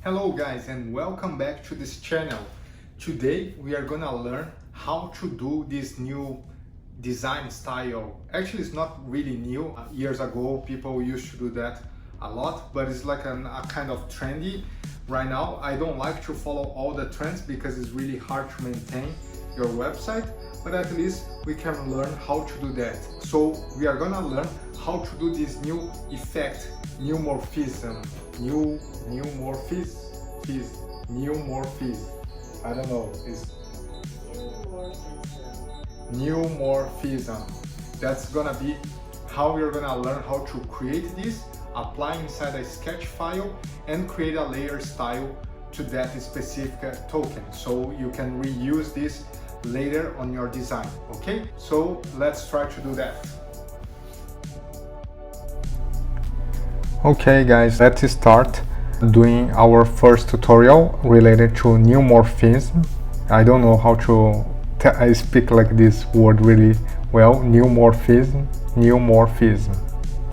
Hello guys, and welcome back to this channel. Today we are gonna learn how to do this new design style. Actually, it's not really new. Years ago people used to do that a lot, but it's like a kind of trendy right now. I don't like to follow all the trends because it's really hard to maintain your website, but at least we can learn how to do that. So we are gonna learn how to do this new effect, Neumorphism. Neumorphism. I don't know. It's Neumorphism. That's gonna be how we're gonna learn how to create this, apply inside a sketch file, and create a layer style to that specific token, so you can reuse this later on your design. Okay, so let's try to do that. Okay guys, let's start doing our first tutorial related to Neumorphism. I don't know how to I speak like this word really well. Neumorphism.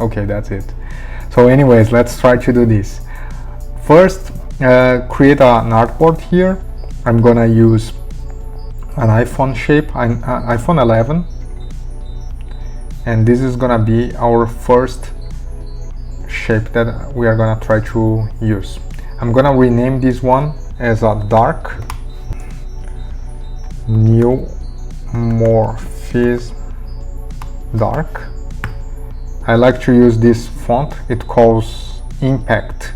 Okay, that's it. So anyways, let's try to do this. First, create an artboard here. I'm gonna use an iPhone shape, an iPhone 11, and this is gonna be our first shape that we are gonna try to use. I'm gonna rename this one as a dark Neumorphism dark. I like to use this font. It calls impact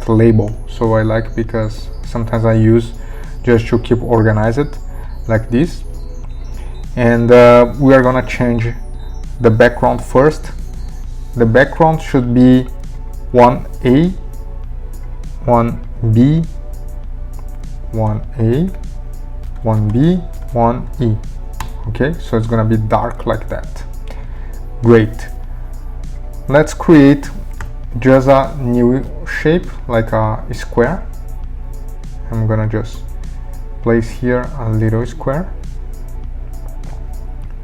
label, so I like because sometimes I use just to keep organized like this. And we are gonna change the background first. The background should be 1A, 1B, 1A, 1B, 1E. Okay, so it's gonna be dark like that. Great. Let's create just a new shape, like a square. I'm gonna just place here a little square.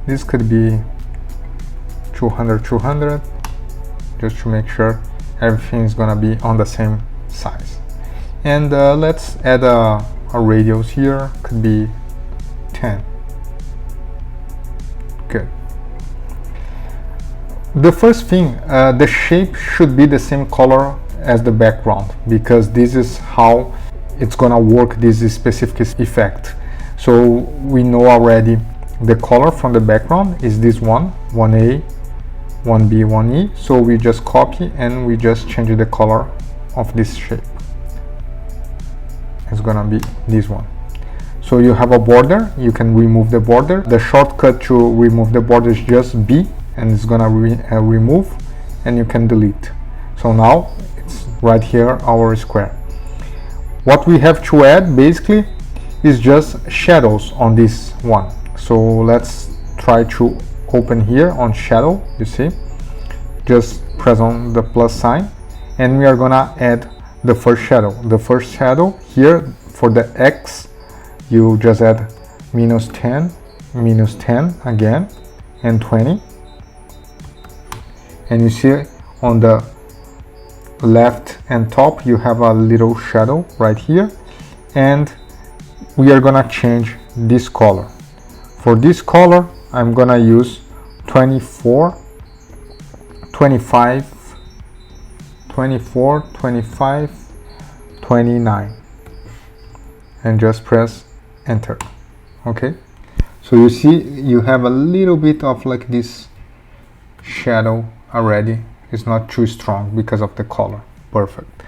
This could be 200, just to make sure everything is gonna be on the same size. And let's add a radius here, could be 10. Good. The first thing, the shape should be the same color as the background, because this is how it's gonna work this specific effect. So we know already the color from the background is this one, 1A, 1B, 1E, so we just copy and we just change the color of this shape. It's gonna be this one. So you have a border, you can remove the border. The shortcut to remove the border is just B, and it's gonna remove, and you can delete. So now it's right here, our square. What we have to add basically is just shadows on this one. So let's try to open here on shadow. You see, just press on the plus sign, and we are gonna add the first shadow. The first shadow here for the X, you just add -10 again, and 20. And you see on the left and top you have a little shadow right here, and we are gonna change this color. For this color I'm gonna use 24, 25, 24, 25, 29, and just press enter. Okay, so you see you have a little bit of like this shadow already. It's not too strong because of the color. Perfect.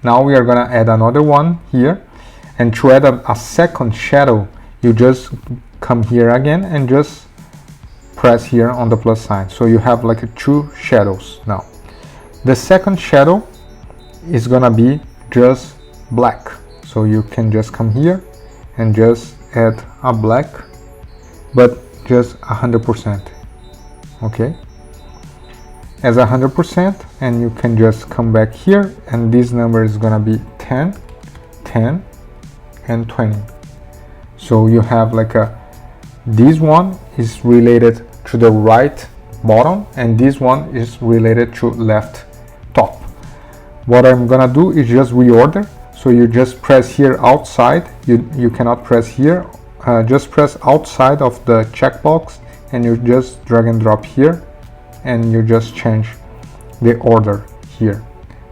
Now we are gonna add another one here, and to add a second shadow you just come here again and just press here on the plus sign, so you have like two shadows. Now the second shadow is gonna be just black, so you can just come here and just add a black, but just 100%. okay, as 100%, and you can just come back here, and this number is gonna be 10, 10, and 20. So you have like this one is related to the right bottom, and this one is related to left top. What I'm gonna do is just reorder. So you just press here outside, you cannot press here, just press outside of the checkbox and you just drag and drop here and you just change the order here.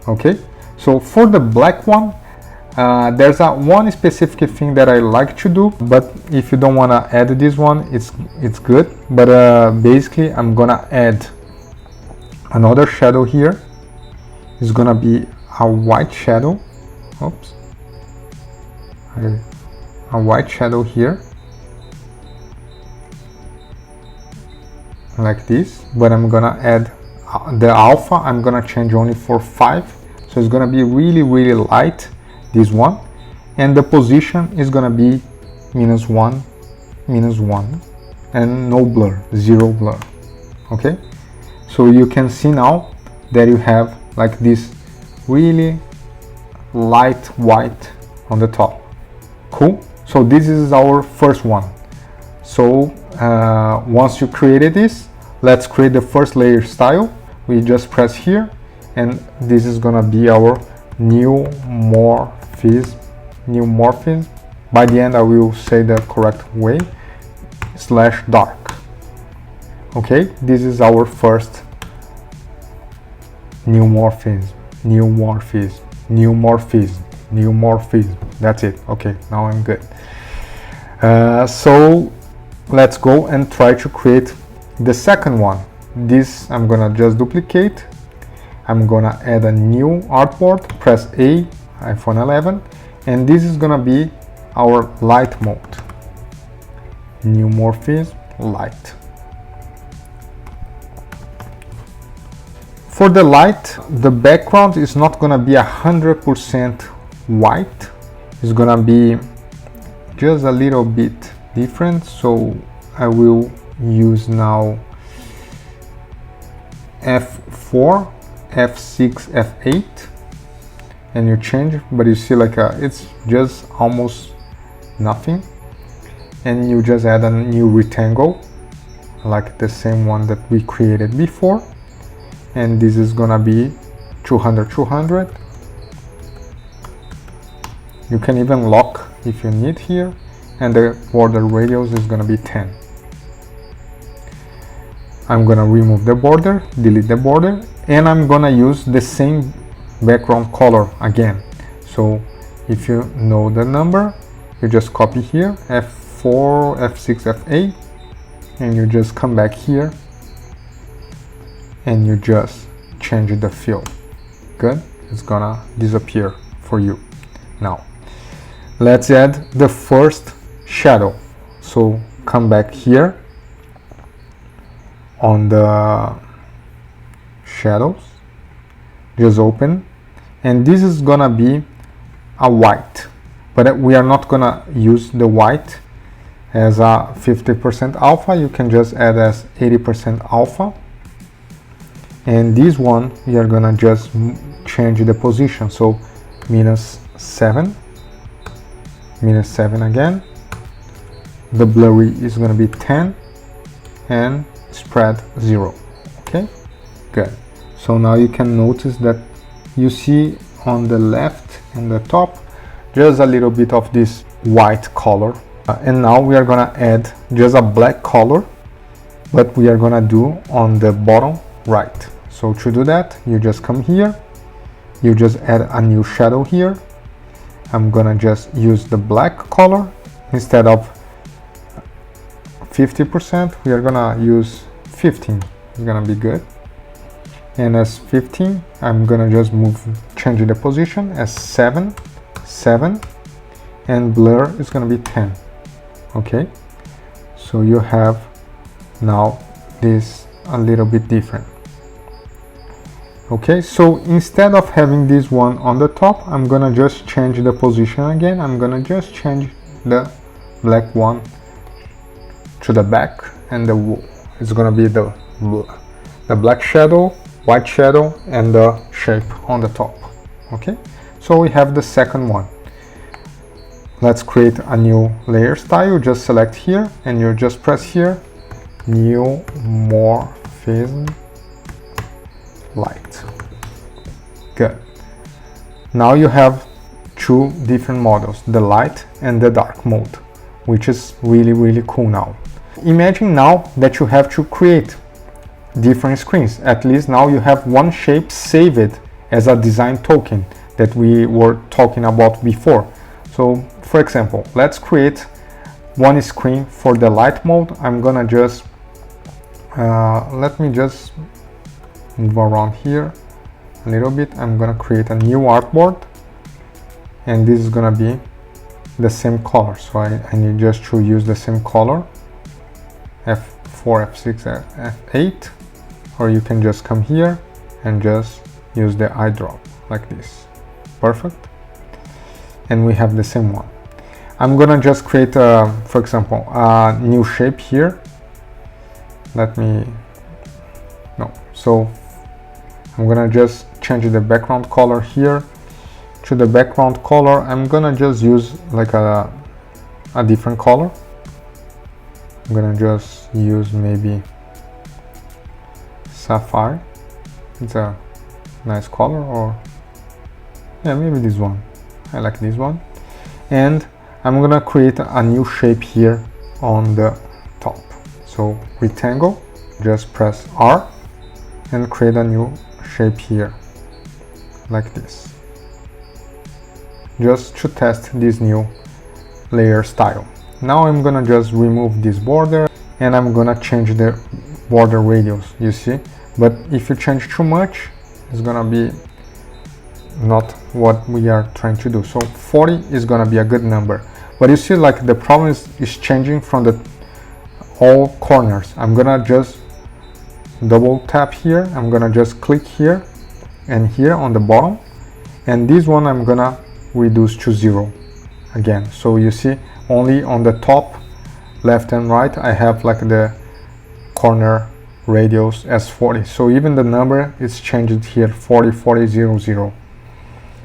Okay, so for the black one, there's one specific thing that I like to do, but if you don't want to add this one, it's good. But basically I'm gonna add another shadow here. It's gonna be a white shadow. Oops, a white shadow here like this, but I'm gonna add the alpha. I'm gonna change only for 5, so it's gonna be really light, this one, and the position is gonna be -1, -1, and no blur, 0 blur. Okay, so you can see now that you have like this really light white on the top. Cool. So this is our first one. So once you created this, let's create the first layer style. We just press here, and this is gonna be our Neumorphism. By the end I will say the correct way, /dark. Okay, this is our first Neumorphism. That's it. Okay, now I'm good. So let's go and try to create the second one. This I'm gonna just duplicate. I'm gonna add a new artboard, press A, iPhone 11, and this is gonna be our light mode. Neumorphism light. For the light, the background is not gonna be 100% white. It's gonna be just a little bit different. So I will use now F4, F6, F8, and you change, but you see like it's just almost nothing, and you just add a new rectangle like the same one that we created before, and this is gonna be 200. You can even lock if you need here, and the border radius is gonna be 10. I'm gonna remove the border, delete the border, and I'm gonna use the same background color again. So if you know the number, you just copy here, F4, F6, F8, and you just come back here and you just change the fill. Good, it's gonna disappear for you. Now let's add the first shadow. So come back here on the shadows, just open, and this is gonna be a white, but we are not gonna use the white as a 50% alpha. You can just add as 80% alpha, and this one we are gonna just change the position. So -7, -7 again, the blurry is gonna be 10, and spread 0. Okay, good. So now you can notice that you see on the left and the top just a little bit of this white color, and now we are gonna add just a black color, but we are gonna do on the bottom right. So to do that, you just come here, you just add a new shadow here. I'm gonna just use the black color. Instead of 50%, we are gonna use 15. It's gonna be good. And as 15, I'm gonna just change the position as 7, and blur is gonna be 10. Okay, so you have now this a little bit different. Okay, so instead of having this one on the top, I'm gonna just change the position again. I'm gonna just change the black one to the back, and it's gonna be the black shadow, white shadow, and the shape on the top. Okay, so we have the second one. Let's create a new layer style. Just select here, and you just press here, Neumorphism light. Good. Now you have two different models, the light and the dark mode, which is really cool now. Imagine now that you have to create different screens. At least now you have one shape saved as a design token that we were talking about before. So for example, let's create one screen for the light mode. I'm gonna just let me just move around here a little bit. I'm gonna create a new artboard, and this is gonna be the same color, so I need just to use the same color, F4, F6, F8, or you can just come here and just use the eyedrop like this. Perfect. And we have the same one. I'm gonna just create for example, a new shape here. So I'm gonna just change the background color here. To the background color, I'm gonna just use like a different color. I'm gonna just use maybe sapphire. It's a nice color, or yeah, maybe this one. I like this one. And I'm gonna create a new shape here on the top. So rectangle, just press R and create a new shape here like this, just to test this new layer style. Now I'm gonna just remove this border, and I'm gonna change the border radius, you see. But if you change too much, it's gonna be not what we are trying to do. So 40 is gonna be a good number. But you see, like, the problem is changing from the all corners. I'm gonna just double tap here. I'm gonna just click here and here on the bottom, and this one I'm gonna reduce to 0 again. So you see, only on the top left and right I have like the corner radius as 40. So even the number is changed here, 40, 40, 0, 0.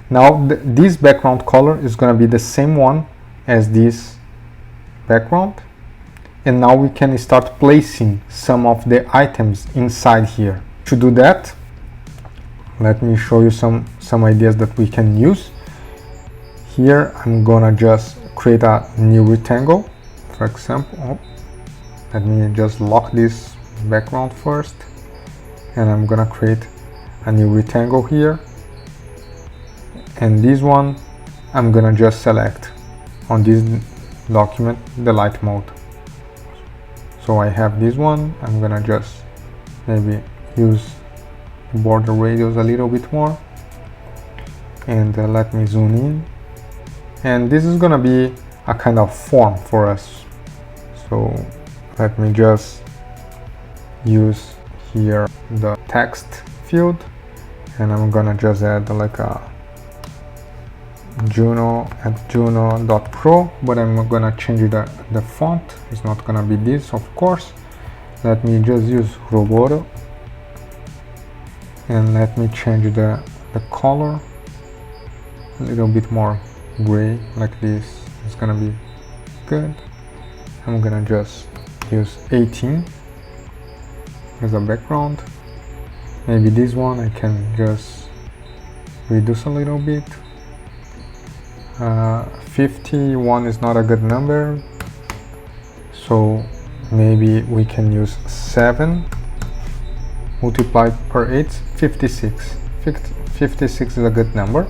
Now this background color is gonna be the same one as this background, and now we can start placing some of the items inside here. To do that, let me show you some ideas that we can use. Here I'm gonna just create a new rectangle. For example, let me just lock this background first, and I'm gonna create a new rectangle here, and this one I'm gonna just select on this document the light mode. So I have this one. I'm gonna just maybe use border radius a little bit more, and let me zoom in, and this is gonna be a kind of form for us. So let me just use here the text field, and I'm gonna just add like a Juno at juno.pro, but I'm gonna change the font. It's not gonna be this, of course. Let me just use Roboro, and let me change the color a little bit more gray like this. It's gonna be good. I'm gonna just use 18 as a background. Maybe this one I can just reduce a little bit. 51 is not a good number, so maybe we can use 7 multiplied per 8, 56. 56 is a good number.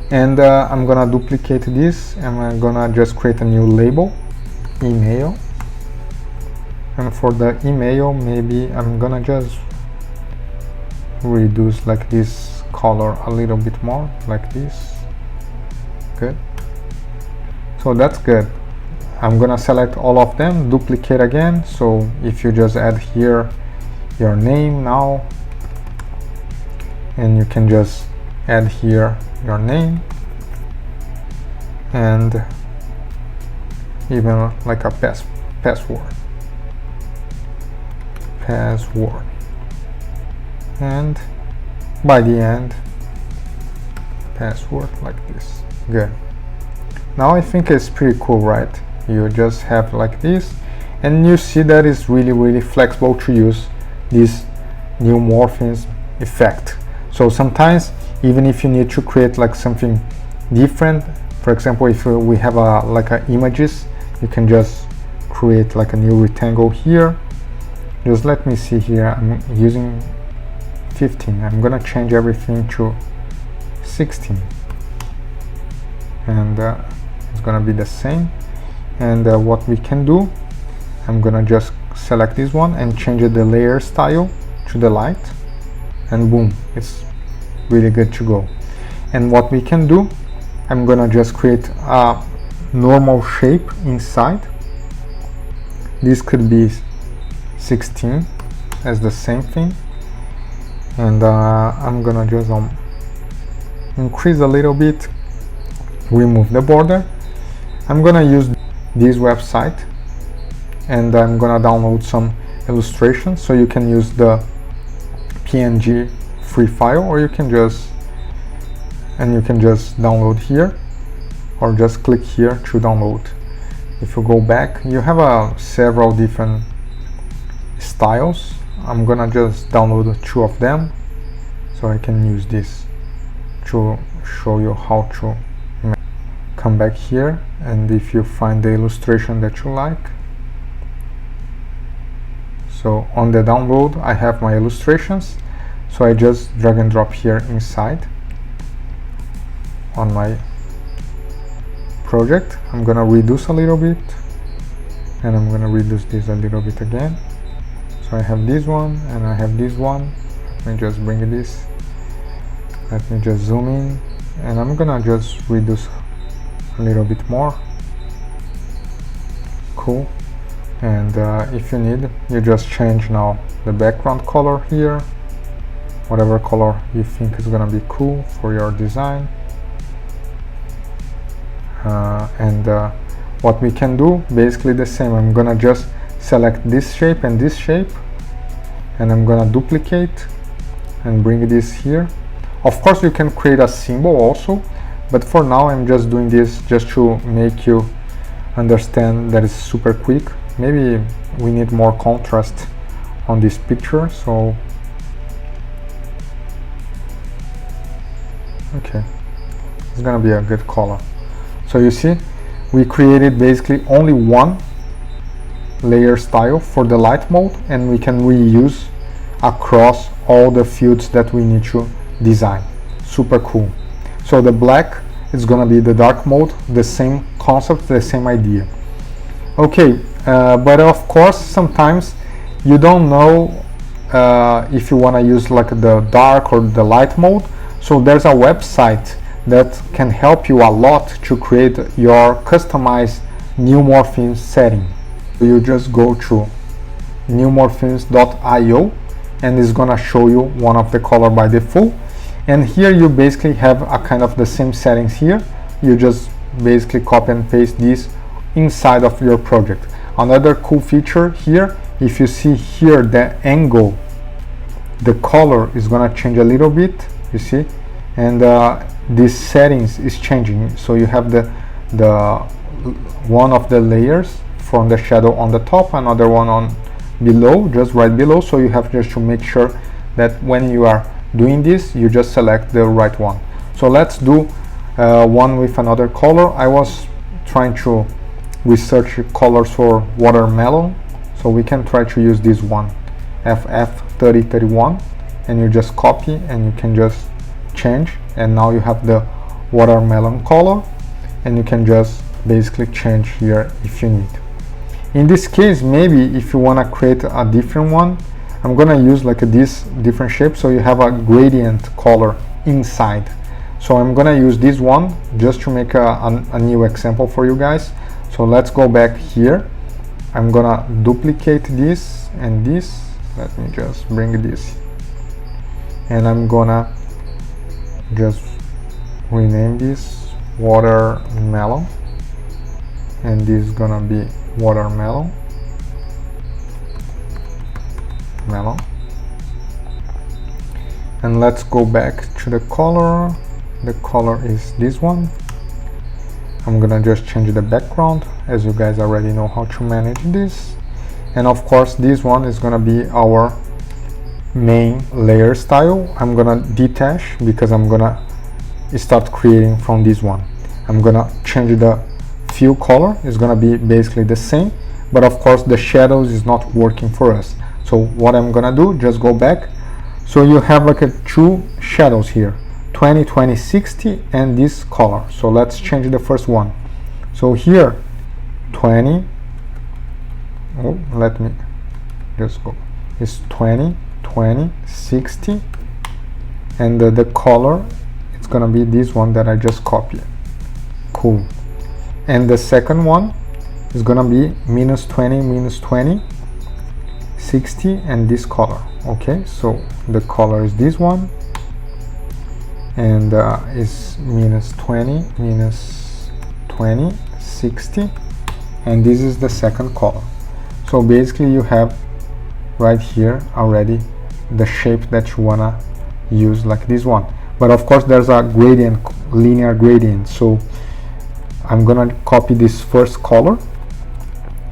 And I'm gonna duplicate this, and I'm gonna just create a new label, email. And for the email, maybe I'm gonna just reduce like this color a little bit more, like this. Good. So that's good. I'm gonna select all of them, duplicate again. So if you just add here your name now, and you can just add here your name, and even like a password, and by the end password like this. Good. Now I think it's pretty cool, right? You just have like this, and you see that it's really flexible to use this Neumorphism effect. So sometimes, even if you need to create like something different. For example, if we have images, you can just create like a new rectangle here. Just let me see here, I'm using 15. I'm gonna change everything to 16, and it's gonna be the same. And what we can do, I'm gonna just select this one and change the layer style to the light, and boom, it's really good to go. And what we can do, I'm gonna just create a normal shape inside. This could be 16 as the same thing, and I'm gonna just increase a little bit, remove the border. I'm gonna use this website, and I'm gonna download some illustrations, so you can use the PNG free file, or you can just download here, or just click here to download. If you go back, you have several different styles. I'm gonna just download 2 of them, so I can use this to show you how to come back here. And if you find the illustration that you like, so on the download I have my illustrations, so I just drag and drop here inside on my project. I'm gonna reduce a little bit, and I'm gonna reduce this a little bit again. So I have this one and I have this one. Let me just bring this, let me just zoom in, and I'm gonna just reduce a little bit more. Cool. And if you need, you just change now the background color here, whatever color you think is gonna be cool for your design. What we can do, basically the same. I'm gonna just select this shape and this shape, and I'm gonna duplicate and bring this here. Of course you can create a symbol also, but for now I'm just doing this just to make you understand that it's super quick. Maybe we need more contrast on this picture, so okay, it's gonna be a good color. So you see, we created basically only one layer style for the light mode, and we can reuse across all the fields that we need to design. Super cool. So the black is gonna be the dark mode, the same concept, the same idea. Okay, but of course sometimes you don't know if you want to use like the dark or the light mode. So there's a website that can help you a lot to create your customized Neumorphism setting. You just go to neumorphism.io, and it's gonna show you one of the color by default. And here you basically have a kind of the same settings here. You just basically copy and paste this inside of your project. Another cool feature here, if you see here the angle, the color is gonna change a little bit, you see, and this settings is changing. So you have the one of the layers from the shadow on the top, another one on below, just right below. So you have just to make sure that when you are doing this, you just select the right one. So let's do one with another color. I was trying to research colors for watermelon, so we can try to use this one, FF3031, and you just copy and you can just change, and now you have the watermelon color, and you can just basically change here if you need. In this case, maybe if you want to create a different one, I'm gonna use like this different shape, so you have a gradient color inside. So I'm gonna use this one just to make a new example for you guys. So let's go back here. I'm gonna duplicate this and this. Let me just bring this, and I'm gonna just rename this watermelon, and this is gonna be watermelon melon. And let's go back to the color. The color is this one. I'm gonna just change the background, as you guys already know how to manage this. And of course this one is gonna be our main layer style. I'm gonna detach because I'm gonna start creating from this one. I'm gonna change the fill color. It's gonna be basically the same, but of course the shadows is not working for us. So what I'm gonna do, just go back. So you have like two shadows here, 20, 20, 60, and this color. So let's change the first one. So here 20, oh, let me just go, it's 20, 20, 60, and the color, it's gonna be this one that I just copied. Cool. And the second one is gonna be minus 20, minus 20, 60, and this color. Okay, so the color is this one, and is minus 20, minus 20, 60, and this is the second color. So basically you have right here already the shape that you wanna use, like this one. But of course there's a gradient, linear gradient. So I'm gonna copy this first color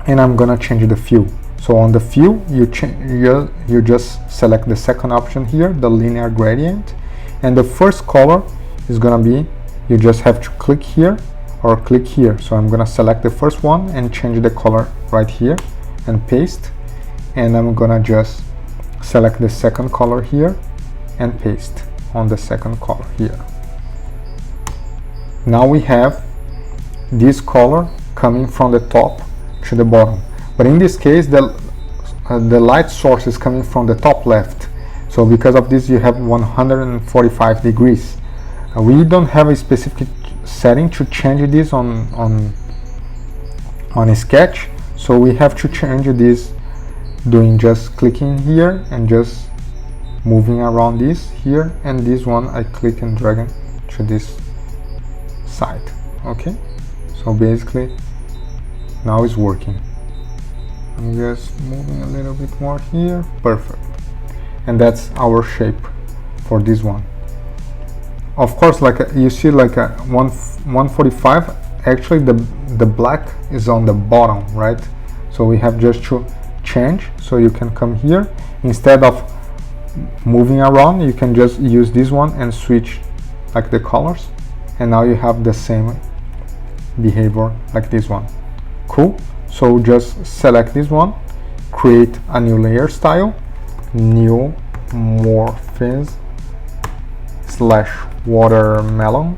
and I'm gonna change the fill. So on the fill, you just select the second option here, the linear gradient, and the first color is gonna be, you just have to click here or click here. So I'm gonna select the first one and change the color right here and paste, and I'm gonna just select the second color here and paste on the second color here. Now we have this color coming from the top to the bottom, but in this case the light source is coming from the top left. So because of this you have 145 degrees. We don't have a specific setting to change this on a sketch, so we have to change this doing just clicking here and just moving around this here, and this one I click and drag it to this side. Okay, so basically now it's working. I'm just moving a little bit more here. Perfect. And that's our shape for this one. Of course, like you see, like a 145, actually the black is on the bottom, right? So we have just to change. So you can come here, instead of moving around, you can just use this one and switch like the colors, and now you have the same behavior like this one. Cool. So just select this one, create a new layer style, Neumorphism / watermelon,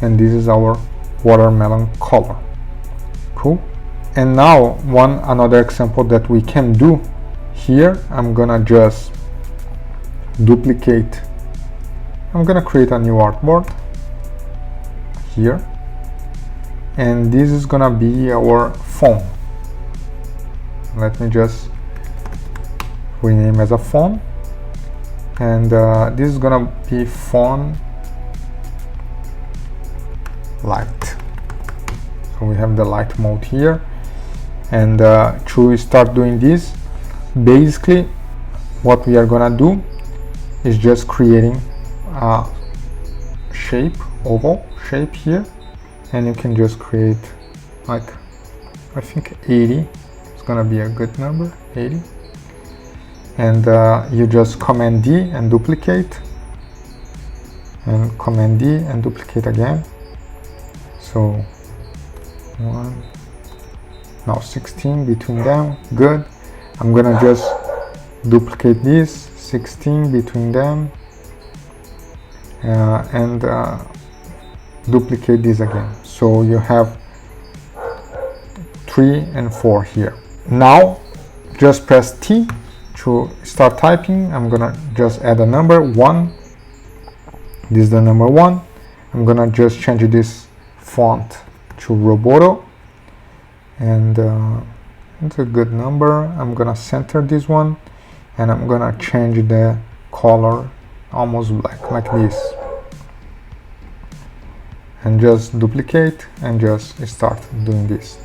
and this is our watermelon color. Cool. And now another example that we can do here, I'm gonna just duplicate, I'm gonna create a new artboard here, and this is gonna be our phone. Let me just rename as a phone, and this is gonna be phone light. So we have the light mode here, and to start doing this, basically what we are gonna do is just creating a shape, oval shape here, and you can just create like, I think 80 is gonna be a good number, 80, and you just Command D and duplicate, and Command D and duplicate again. So 1, now 16 between them, good. I'm gonna just duplicate this, 16 between them, and duplicate this again. So you have 3 and 4 here. Now just press T to start typing. I'm gonna just add a number 1. This is the number 1. I'm gonna just change this font to Roboto, and it's a good number. I'm gonna center this one, and I'm gonna change the color almost black like this, and just duplicate and just start doing this.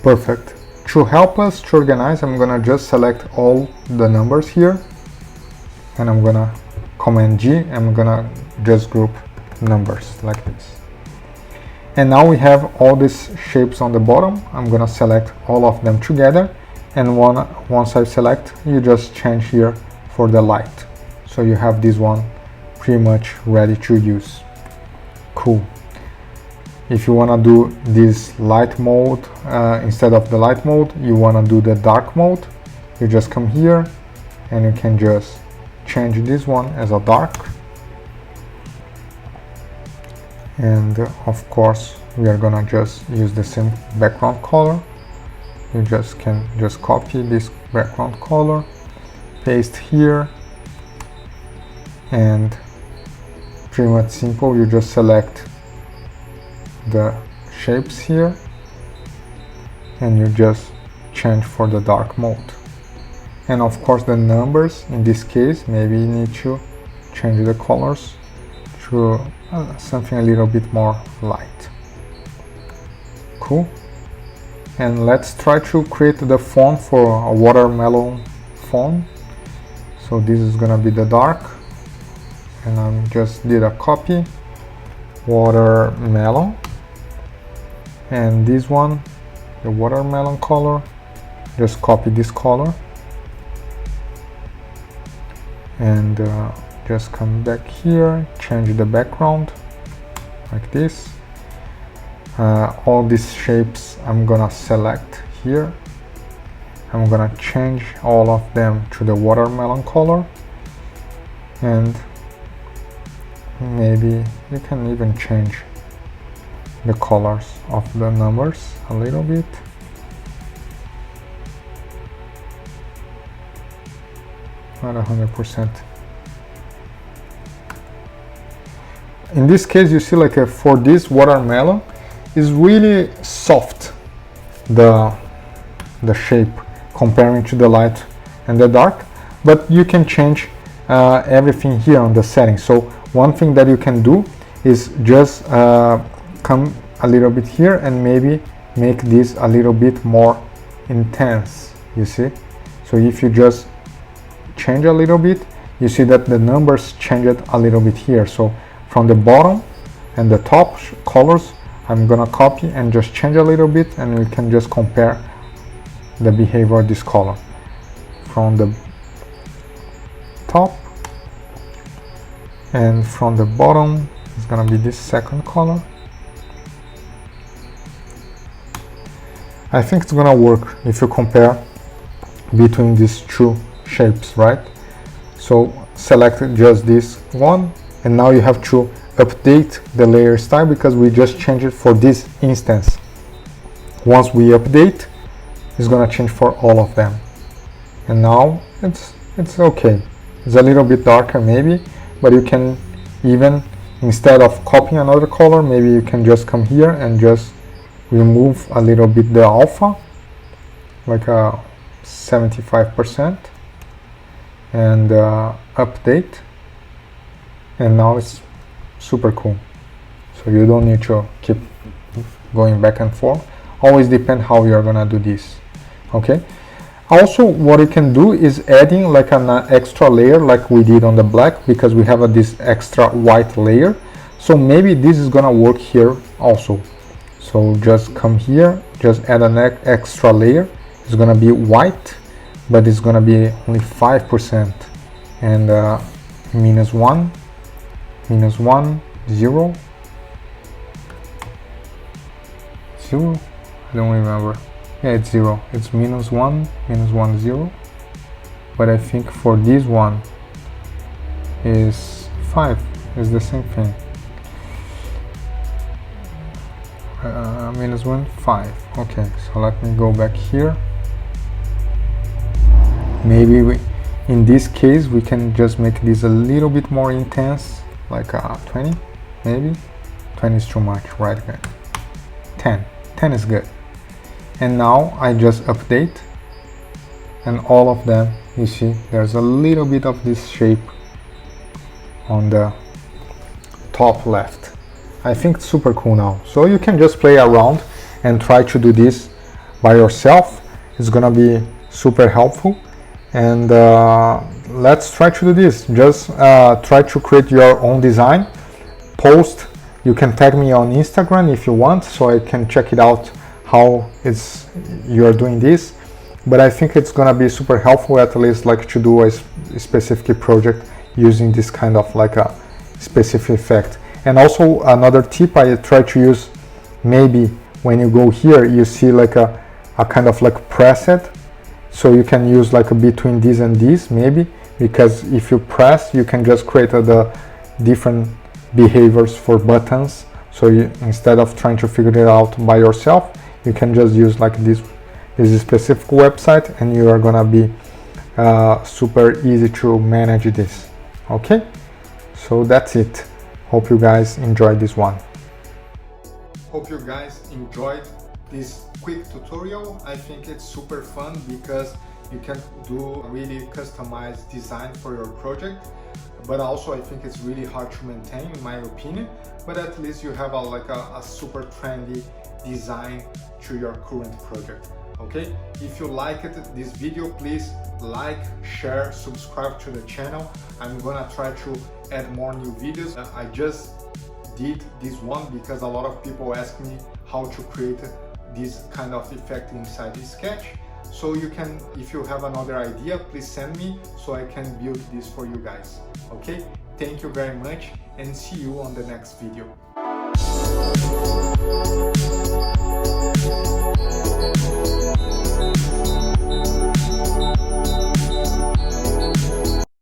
Perfect. To help us to organize, I'm gonna just select all the numbers here, and I'm gonna Command G, and I'm gonna just group numbers like this. And now we have all these shapes on the bottom. I'm gonna select all of them together, and once I select, you just change here for the light. So you have this one pretty much ready to use. Cool. If you wanna do this light mode, instead of the light mode, you wanna do the dark mode, you just come here and you can just change this one as a dark. And of course we are gonna just use the same background color. You just can just copy this background color, paste here, and pretty much simple. You just select the shapes here and you just change for the dark mode. And of course the numbers, in this case maybe you need to change the colors to something a little bit more light. Cool. And let's try to create the font for a watermelon font. So this is gonna be the dark, and I just did a copy, watermelon, and this one, the watermelon color, just copy this color and just come back here, change the background like this. All these shapes I'm gonna select here. I'm gonna change all of them to the watermelon color, and maybe you can even change the colors of the numbers a little bit. Not 100%. In this case, you see like for this watermelon is really soft, the shape comparing to the light and the dark, but you can change everything here on the settings. So one thing that you can do is just come a little bit here and maybe make this a little bit more intense, you see. So if you just change a little bit, you see that the numbers changed a little bit here. So from the bottom and the top colors, I'm gonna copy and just change a little bit, and we can just compare the behavior of this color. From the top and from the bottom, it's gonna be this second color. I think it's gonna work if you compare between these two shapes, right? So select just this one, and now you have to update the layer style because we just changed it for this instance. Once we update, it's gonna change for all of them, and now it's okay. It's a little bit darker maybe, but you can even, instead of copying another color, maybe you can just come here and just remove a little bit the alpha, like a 75%, and update, and now it's super cool. So you don't need to keep going back and forth. Always depend how you're gonna do this. Okay. Also, what you can do is adding like an extra layer like we did on the black, because we have this extra white layer. So maybe this is gonna work here also. So just come here, just add an extra layer. It's gonna be white, but it's gonna be only 5%, and -1, -1, 0, 0, I don't remember. Yeah, it's 0. It's -1, -1, 0. But I think for this one is 5. It's the same thing. -1, 5. Okay, so let me go back here. Maybe in this case we can just make this a little bit more intense, like 20, maybe. 20 is too much, right? 10 is good. And now I just update, and all of them, you see there's a little bit of this shape on the top left. I think it's super cool now. So you can just play around and try to do this by yourself. It's gonna be super helpful. And let's try to do this. Just try to create your own design, post You can tag me on Instagram if you want, so I can check it out how you are doing this. But I think it's gonna be super helpful, at least like to do a specific project using this kind of like a specific effect. And also another tip I try to use, maybe when you go here you see like a kind of like preset, so you can use like a between this and this maybe, because if you press you can just create the different behaviors for buttons. So instead of trying to figure it out by yourself, you can just use like this specific website, and you are gonna be super easy to manage this. Okay, so that's it. Hope you guys enjoyed this one. Hope you guys enjoyed this quick tutorial. I think it's super fun because you can do really customized design for your project, but also I think it's really hard to maintain, in my opinion. But at least you have a super trendy design to your current project. Okay, if you liked this video, please like, share, subscribe to the channel. I'm gonna try to add more new videos. I just did this one because a lot of people ask me how to create this kind of effect inside the sketch. So you can, if you have another idea, please send me so I can build this for you guys. Okay, thank you very much and see you on the next video.